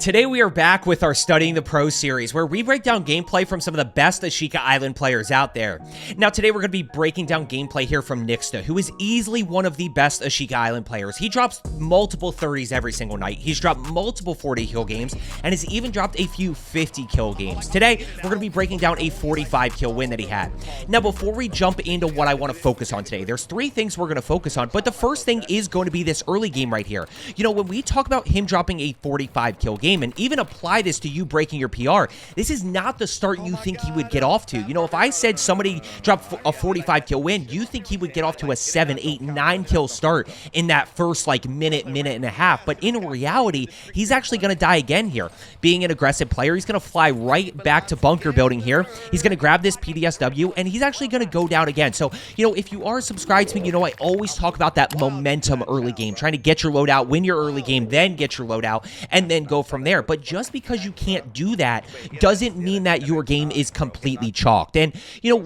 Today we are back with our Studying the Pros series, where we break down gameplay from some of the best Ashika Island players out there. Now today we're going to be breaking down gameplay here from Nixstah, who is easily one of the best Ashika Island players. He drops multiple 30s every single night, he's dropped multiple 40 kill games, and has even dropped a few 50 kill games. Today we're going to be breaking down a 45 kill win that he had. Now before we jump into what I want to focus on today, there's three things we're going to focus on, but the first thing is going to be this early game right here. You know, when we talk about him dropping a 45 kill game, and even apply this to you breaking your PR, this is not the start you think he would get off to. You know, if I said somebody dropped a 45 kill win, you think he would get off to a 7, 8, 9 kill start in that first like minute and a half. But in reality, he's actually going to die again here. Being an aggressive player, he's going to fly right back to bunker building here. He's going to grab this PDSW, and he's actually going to go down again. So, you know, if you are subscribed to me, you know I always talk about that momentum early game, trying to get your loadout, win your early game, then get your loadout, and then go from there. But just because you can't do that doesn't mean that your game is completely chalked. And, you know,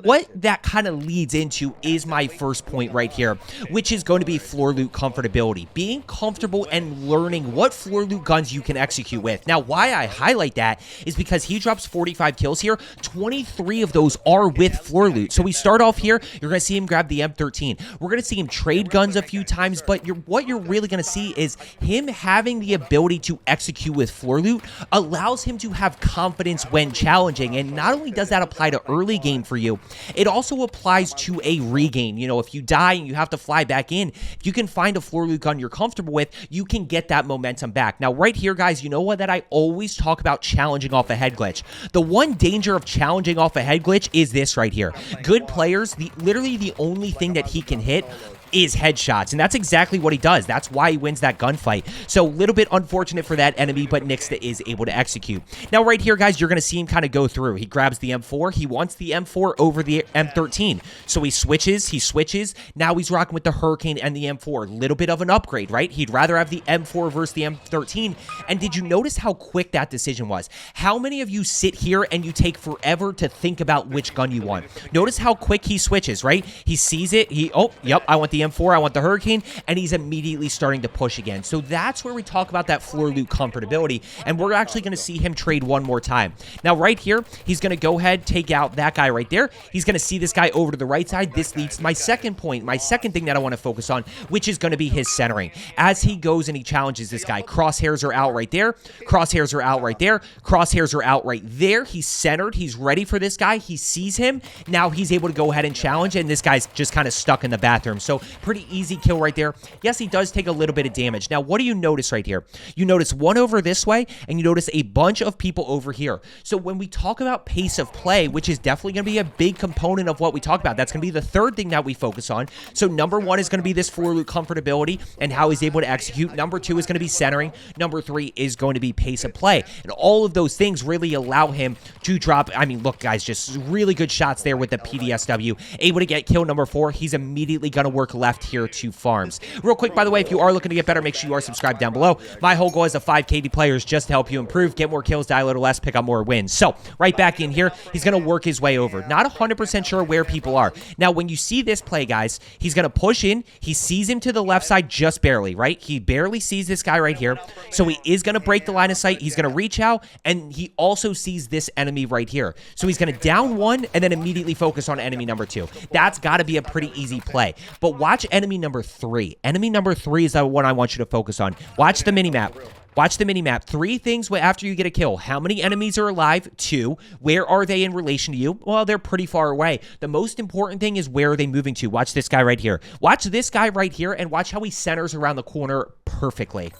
what that kind of leads into is my first point right here, which is going to be floor loot comfortability. Being comfortable and learning what floor loot guns you can execute with. Now, why I highlight that is because he drops 45 kills here. 23 of those are with floor loot. So we start off here, you're going to see him grab the M13. We're going to see him trade guns a few times, but what you're really going to see is him having the ability to execute with floor loot allows him to have confidence when challenging. And not only does that apply to early game for you, it also applies to a regame. You know, if you die and you have to fly back in, if you can find a floor loot gun you're comfortable with, you can get that momentum back. Now right here, guys, you know what, that I always talk about challenging off a head glitch. The one danger of challenging off a head glitch is this right here. Good players, literally the only thing that he can hit is headshots, and that's exactly what he does. That's why he wins that gunfight. So a little bit unfortunate for that enemy, but Nixstah is able to execute. Now right here, guys, you're going to see him kind of go through. He grabs the M4. He wants the M4 over the M13. So he switches. Now he's rocking with the Hurricane and the M4. Little bit of an upgrade, right? He'd rather have the M4 versus the M13. And did you notice how quick that decision was? How many of you sit here and you take forever to think about which gun you want? Notice how quick he switches, right? He sees it. Oh, yep, I want the M4, I want the Hurricane, and he's immediately starting to push again. So that's where we talk about that floor loot comfortability, and we're actually going to see him trade one more time. Now right here, he's going to go ahead, take out that guy right there. He's going to see this guy over to the right side. This leads to my second point, my second thing that I want to focus on, which is going to be his centering. As he goes and he challenges this guy, crosshairs are out right there, crosshairs are out right there, crosshairs are out right there. He's centered, he's ready for this guy, he sees him, now he's able to go ahead and challenge, and this guy's just kind of stuck in the bathroom. So pretty easy kill right there. Yes, he does take a little bit of damage. Now, what do you notice right here? You notice one over this way, and you notice a bunch of people over here. So when we talk about pace of play, which is definitely going to be a big component of what we talk about, that's going to be the third thing that we focus on. So number one is going to be this floor loot comfortability and how he's able to execute. Number two is going to be centering. Number three is going to be pace of play. And all of those things really allow him to drop. I mean, look, guys, just really good shots there with the PDSW. Able to get kill number 4. He's immediately going to work left here to farms. Real quick, by the way, if you are looking to get better, make sure you are subscribed down below. My whole goal as a 5KD player is just to help you improve, get more kills, die a little less, pick up more wins. So right back in here, he's going to work his way over. Not 100% sure where people are. Now, when you see this play, guys, he's going to push in. He sees him to the left side just barely, right? He barely sees this guy right here. So he is going to break the line of sight. He's going to reach out, and he also sees this enemy right here. So he's going to down one and then immediately focus on enemy number 2. That's got to be a pretty easy play. But watch enemy number 3. Enemy number 3 is the one I want you to focus on. Watch the minimap. Watch the minimap. 3 things after you get a kill. How many enemies are alive? 2. Where are they in relation to you? Well, they're pretty far away. The most important thing is where are they moving to? Watch this guy right here. Watch this guy right here, and watch how he centers around the corner perfectly.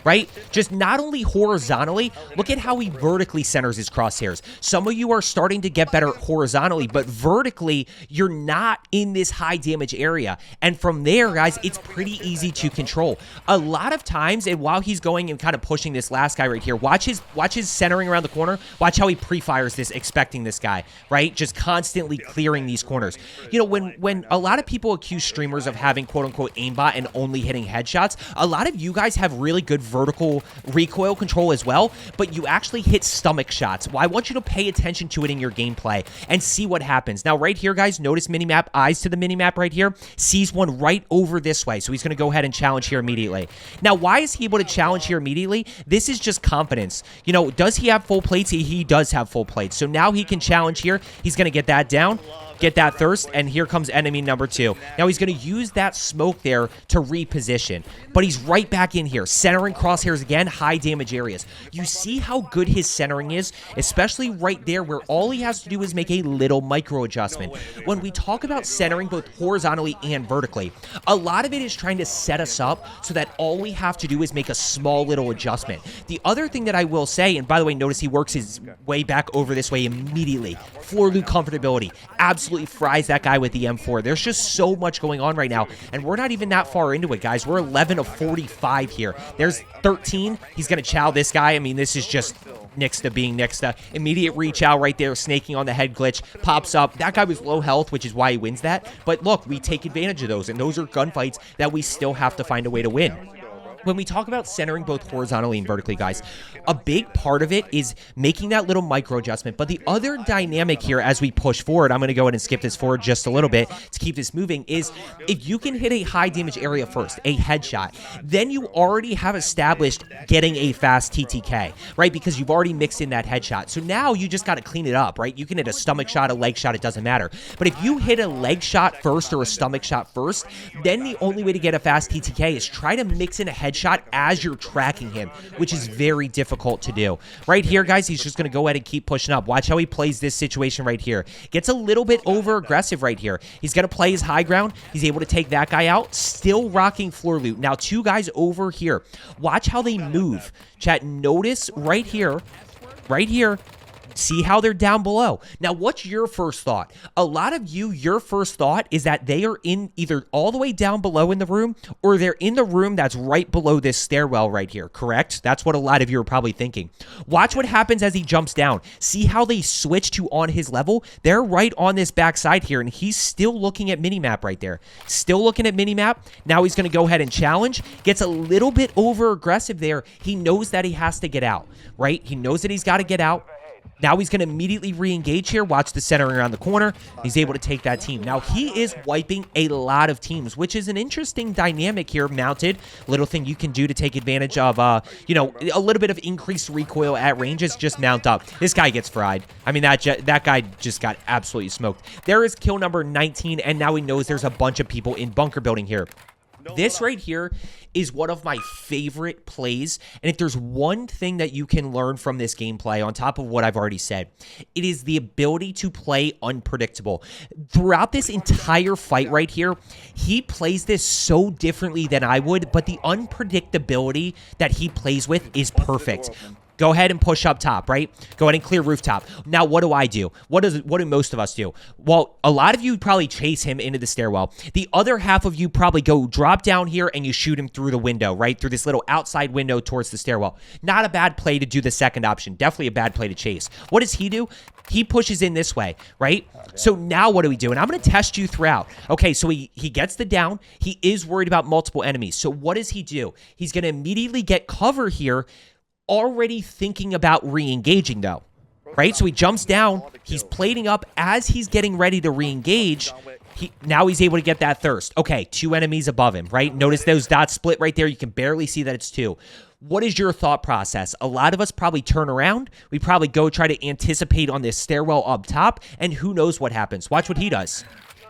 Right? Just not only horizontally, look at how he vertically centers his crosshairs. Some of you are starting to get better horizontally, but vertically, you're not in this high damage area. And from there, guys, it's pretty easy to control. A lot of times, and while he's going and kind of pushing this last guy right here, watch his centering around the corner. Watch how he pre-fires this, expecting this guy, right? Just constantly clearing these corners. You know, when a lot of people accuse streamers of having quote-unquote aimbot and only hitting headshots, a lot of you guys have really good vertical recoil control as well, but you actually hit stomach shots. Well, I want you to pay attention to it in your gameplay and see what happens. Now, right here, guys, notice minimap, eyes to the minimap right here, sees one right over this way. So he's going to go ahead and challenge here immediately. Now, why is he able to challenge here immediately? This is just confidence. You know, does he have full plates? He does have full plates. So now he can challenge here. He's going to get that down. Get that thirst, and here comes enemy number 2. Now he's going to use that smoke there to reposition, but he's right back in here, centering crosshairs again, high damage areas. You see how good his centering is, especially right there where all he has to do is make a little micro adjustment. When we talk about centering both horizontally and vertically, a lot of it is trying to set us up so that all we have to do is make a small little adjustment. The other thing that I will say, and by the way, notice he works his way back over this way immediately. Floor loot comfortability, absolutely fries that guy with the M4. There's just so much going on right now, and we're not even that far into it, guys. We're 11 of 45 here. There's 13. He's going to chow this guy. I mean, this is just Nixstah being Nixstah. Immediate reach out right there, snaking on the head glitch, pops up. That guy was low health, which is why he wins that. But look, we take advantage of those, and those are gunfights that we still have to find a way to win. When we talk about centering both horizontally and vertically, guys, a big part of it is making that little micro adjustment. But the other dynamic here as we push forward, I'm going to go ahead and skip this forward just a little bit to keep this moving, is if you can hit a high damage area first, a headshot, then you already have established getting a fast TTK, right? Because you've already mixed in that headshot. So now you just got to clean it up, right? You can hit a stomach shot, a leg shot, it doesn't matter. But if you hit a leg shot first or a stomach shot first, then the only way to get a fast TTK is try to mix in a headshot as you're tracking him, which is very difficult to do. Right here, guys, he's just going to go ahead and keep pushing up. Watch how he plays this situation right here. Gets a little bit over aggressive right here. He's going to play his high ground. He's able to take that guy out, still rocking floor loot. Now 2 guys over here. Watch how they move. Chat, notice right here, see how they're down below. Now, what's your first thought? A lot of you, your first thought is that they are in either all the way down below in the room, or they're in the room that's right below this stairwell right here, correct? That's what a lot of you are probably thinking. Watch what happens as he jumps down. See how they switch to on his level? They're right on this backside here, and he's still looking at minimap right there. Still looking at minimap. Now he's going to go ahead and challenge. Gets a little bit over aggressive there. He knows that he has to get out, right? He knows that he's got to get out. Now he's going to immediately re-engage here. Watch the centering around the corner. He's able to take that team. Now he is wiping a lot of teams, which is an interesting dynamic here mounted. Little thing you can do to take advantage of, you know, a little bit of increased recoil at range is just mount up. This guy gets fried. I mean, that guy just got absolutely smoked. There is kill number 19, and now he knows there's a bunch of people in bunker building here. This right here is one of my favorite plays, and if there's one thing that you can learn from this gameplay on top of what I've already said, it is the ability to play unpredictable. Throughout this entire fight right here, he plays this so differently than I would, but the unpredictability that he plays with is perfect. Go ahead and push up top, right? Go ahead and clear rooftop. Now, what do I do? What do most of us do? Well, a lot of you probably chase him into the stairwell. The other half of you probably go drop down here and you shoot him through the window, right? Through this little outside window towards the stairwell. Not a bad play to do the second option. Definitely a bad play to chase. What does he do? He pushes in this way, right? So now what do we do? And I'm going to test you throughout. Okay, so he gets the down. He is worried about multiple enemies. So what does he do? He's going to immediately get cover here, already thinking about re-engaging though, right? So he jumps down, he's plating up as he's getting ready to re-engage. Now he's able to get that thirst. Okay, 2 enemies above him, right? Notice those dots split right there. You can barely see that it's 2. What is your thought process? A lot of us probably turn around. We probably go try to anticipate on this stairwell up top, and who knows what happens. Watch what he does.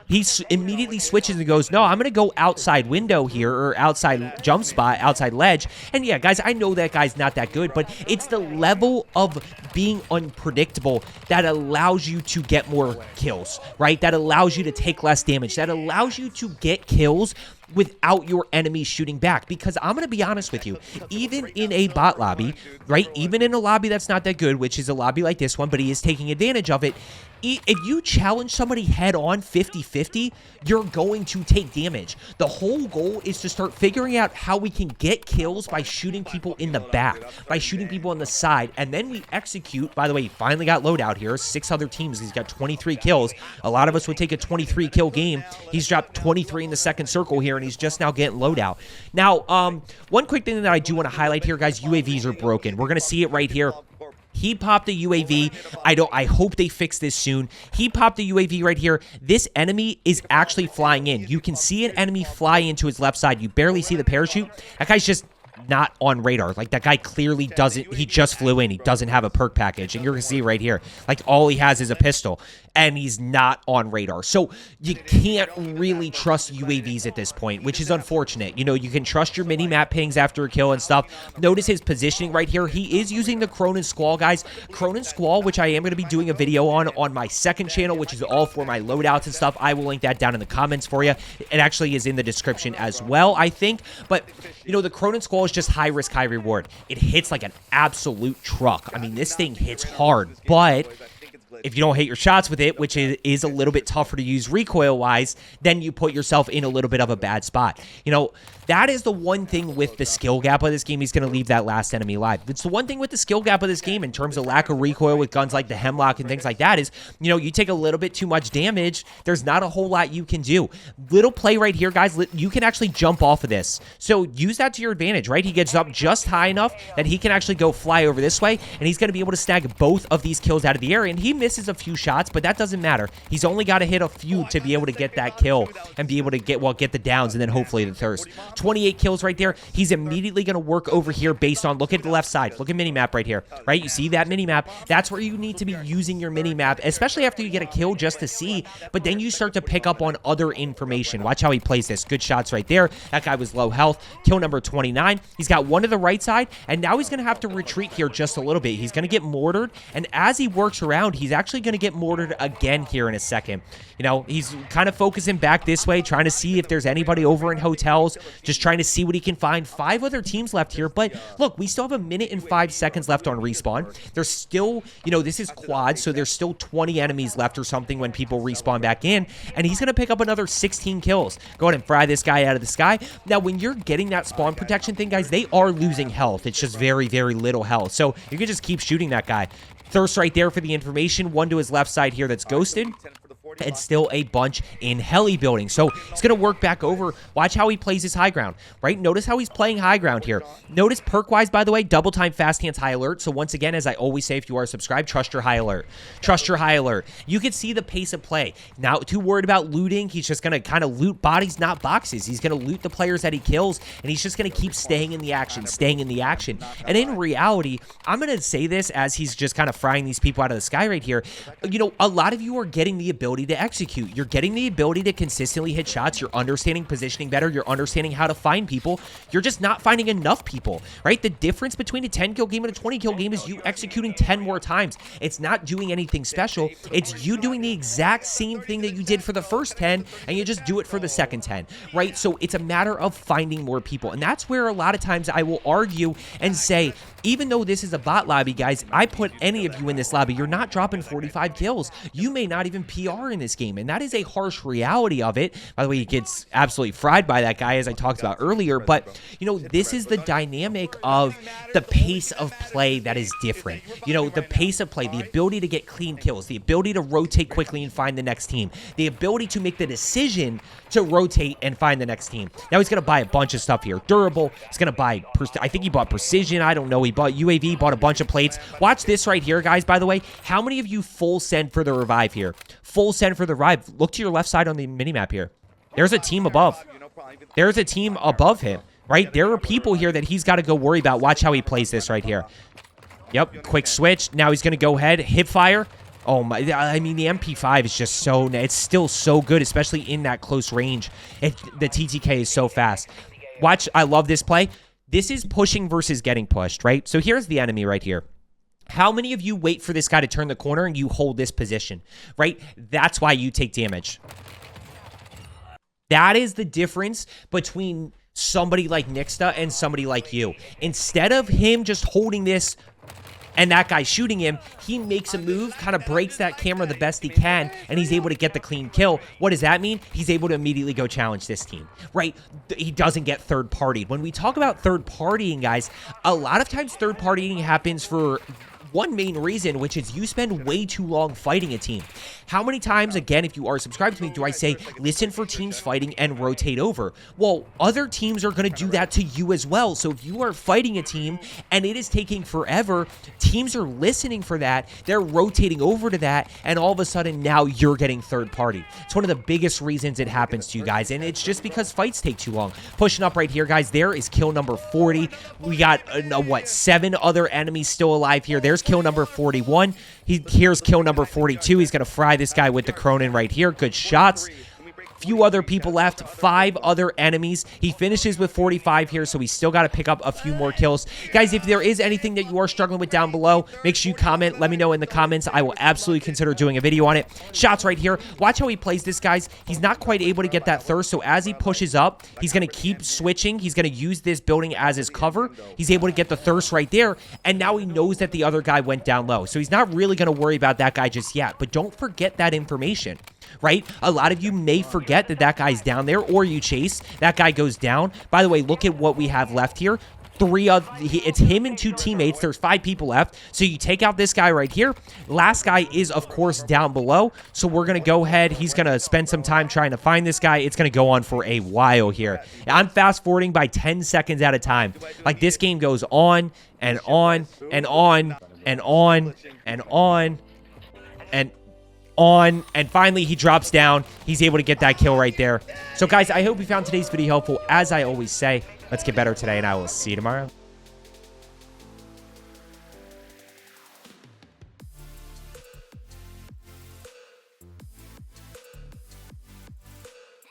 He immediately switches and goes, no, I'm going to go outside window here, or outside jump spot, outside ledge. And yeah, guys, I know that guy's not that good, but it's the level of being unpredictable that allows you to get more kills, right? That allows you to take less damage. That allows you to get kills without your enemies shooting back. Because I'm going to be honest with you, even in a bot lobby, right? Even in a lobby that's not that good, which is a lobby like this one, but he is taking advantage of it. If you challenge somebody head on 50-50, you're going to take damage. The whole goal is to start figuring out how we can get kills by shooting people in the back, by shooting people on the side, and then we execute. By the way, he finally got loadout here. 6 other teams. He's got 23 kills. A lot of us would take a 23 kill game. He's dropped 23 in the second circle here here, and he's just now getting loadout. Now, one quick thing that I do want to highlight here, guys, UAVs are broken. We're going to see it right here. He popped a UAV. I hope they fix this soon. He popped a UAV right here. This enemy is actually flying in. You can see an enemy fly into his left side. You barely see the parachute. That guy's just not on radar. Like, that guy clearly doesn't, he just flew in. He doesn't have a perk package. And you're going to see right here, like, all he has is a pistol. And he's not on radar. So you can't really trust UAVs at this point, which is unfortunate. You know, you can trust your mini-map pings after a kill and stuff. Notice his positioning right here. He is using the Cronin Squall, guys. Cronin Squall, which I am going to be doing a video on my second channel, which is all for my loadouts and stuff. I will link that down in the comments for you. It actually is in the description as well, I think. But, you know, the Cronin Squall is just high risk, high reward. It hits like an absolute truck. I mean, this thing hits hard, but if you don't hit your shots with it, which is a little bit tougher to use recoil-wise, then you put yourself in a little bit of a bad spot. You know, that is the one thing with the skill gap of this game. He's going to leave that last enemy alive. It's the one thing with the skill gap of this game in terms of lack of recoil with guns like the Hemlock and things like that is, you know, you take a little bit too much damage, there's not a whole lot you can do. Little play right here, guys. You can actually jump off of this. So use that to your advantage, right? He gets up just high enough that he can actually go fly over this way, and he's going to be able to snag both of these kills out of the air, and he misses a few shots, but that doesn't matter. He's only got to hit a few to be able to get that kill and be able to get the downs and then hopefully the thirst. 28 kills right there. He's immediately going to work over here based on, look at the left side. Look at minimap right here, right? You see that minimap? That's where you need to be using your minimap, especially after you get a kill just to see, but then you start to pick up on other information. Watch how he plays this. Good shots right there. That guy was low health. Kill number 29. He's got one to the right side, and now he's going to have to retreat here just a little bit. He's going to get mortared, and as he works around, he's actually going to get mortared again here in a second. You know, he's kind of focusing back this way, trying to see if there's anybody over in hotels, just trying to see what he can find. 5 other teams left here, but look, we still have 1 minute and 5 seconds left on respawn. There's still, you know, this is quad, so there's still 20 enemies left or something when people respawn back in, and he's going to pick up another 16 kills. Go ahead and fry this guy out of the sky. Now, when you're getting that spawn protection thing, guys, they are losing health. It's just very, very little health, so you can just keep shooting that guy. Thirst right there for the information. One to his left side here that's ghosted. And still a bunch in heli building. So he's going to work back over. Watch how he plays his high ground, right? Notice how he's playing high ground here. Notice perk-wise, by the way, double time fast hands high alert. So once again, as I always say, if you are subscribed, trust your high alert. Trust your high alert. You can see the pace of play. Not too worried about looting. He's just going to kind of loot bodies, not boxes. He's going to loot the players that he kills, and he's just going to keep staying in the action, staying in the action. And in reality, I'm going to say this as he's just kind of frying these people out of the sky right here. You know, a lot of you are getting the ability to execute. You're getting the ability to consistently hit shots. You're understanding positioning better. You're understanding how to find people. You're just not finding enough people, right? The difference between a 10-kill game and a 20-kill game is you executing 10 more times. It's not doing anything special. It's you doing the exact same thing that you did for the first 10, and you just do it for the second 10, right? So it's a matter of finding more people, and that's where a lot of times I will argue and say, even though this is a bot lobby, guys, I put any of you in this lobby, you're not dropping 45 kills. You may not even PR in this game, and that is a harsh reality of it. By the way, he gets absolutely fried by that guy, as I talked about earlier, but, you know, this is the dynamic of the pace of play that is different. You know, the pace of play, the ability to get clean kills, the ability to rotate quickly and find the next team, the ability to make the decision to rotate and find the next team. Now he's going to buy a bunch of stuff here. Durable. He's going to buy, I think he bought Precision. I don't know. He bought UAV, bought a bunch of plates. Watch this right here, guys, by the way. How many of you full send for the revive here? Full send for the revive. Look to your left side on the minimap here. There's a team above. There's a team above him, right? There are people here that he's got to go worry about. Watch how he plays this right here. Yep, quick switch. Now he's going to go ahead, hip fire. Oh my, I mean, the MP5 is just so, it's still so good, especially in that close range. The TTK is so fast. Watch, I love this play. This is pushing versus getting pushed, right? So here's the enemy right here. How many of you wait for this guy to turn the corner and you hold this position, right? That's why you take damage. That is the difference between somebody like Nixstah and somebody like you. Instead of him just holding this and that guy shooting him, he makes a move, kind of breaks that camera the best he can, and he's able to get the clean kill. What does that mean? He's able to immediately go challenge this team, right? He doesn't get third-partied. When we talk about third-partying, guys, a lot of times third-partying happens for one main reason, which is you spend way too long fighting a team. How many times, again, if you are subscribed to me, do I say, listen for teams fighting and rotate over? Well, other teams are going to do that to you as well. So if you are fighting a team and it is taking forever, teams are listening for that. They're rotating over to that. And all of a sudden, now you're getting third party. It's one of the biggest reasons it happens to you guys. And it's just because fights take too long. Pushing up right here, guys. There is kill number 40. We got, 7 other enemies still alive here. There's kill number 41. Here's kill number 42. He's going to fry this guy with the Cronin right here. Good shots. Few other people left, 5 other enemies. He finishes with 45 here, so we still got to pick up a few more kills. Guys, if there is anything that you are struggling with down below, make sure you comment. Let me know in the comments. I will absolutely consider doing a video on it. Shots right here. Watch how he plays this, guys. He's not quite able to get that thirst, so as he pushes up, he's going to keep switching. He's going to use this building as his cover. He's able to get the thirst right there, and now he knows that the other guy went down low, so he's not really going to worry about that guy just yet, but don't forget that information. Right? A lot of you may forget that that guy's down there, or you chase. That guy goes down. By the way, look at what we have left here. It's him and 2 teammates. There's 5 people left. So you take out this guy right here. Last guy is, of course, down below. So we're going to go ahead. He's going to spend some time trying to find this guy. It's going to go on for a while here. I'm fast forwarding by 10 seconds at a time. Like, this game goes on and on and on and on and on and finally he drops down. He's able to get that kill right there. So guys, I hope you found today's video helpful. As I always say, let's get better today, and I will see you tomorrow.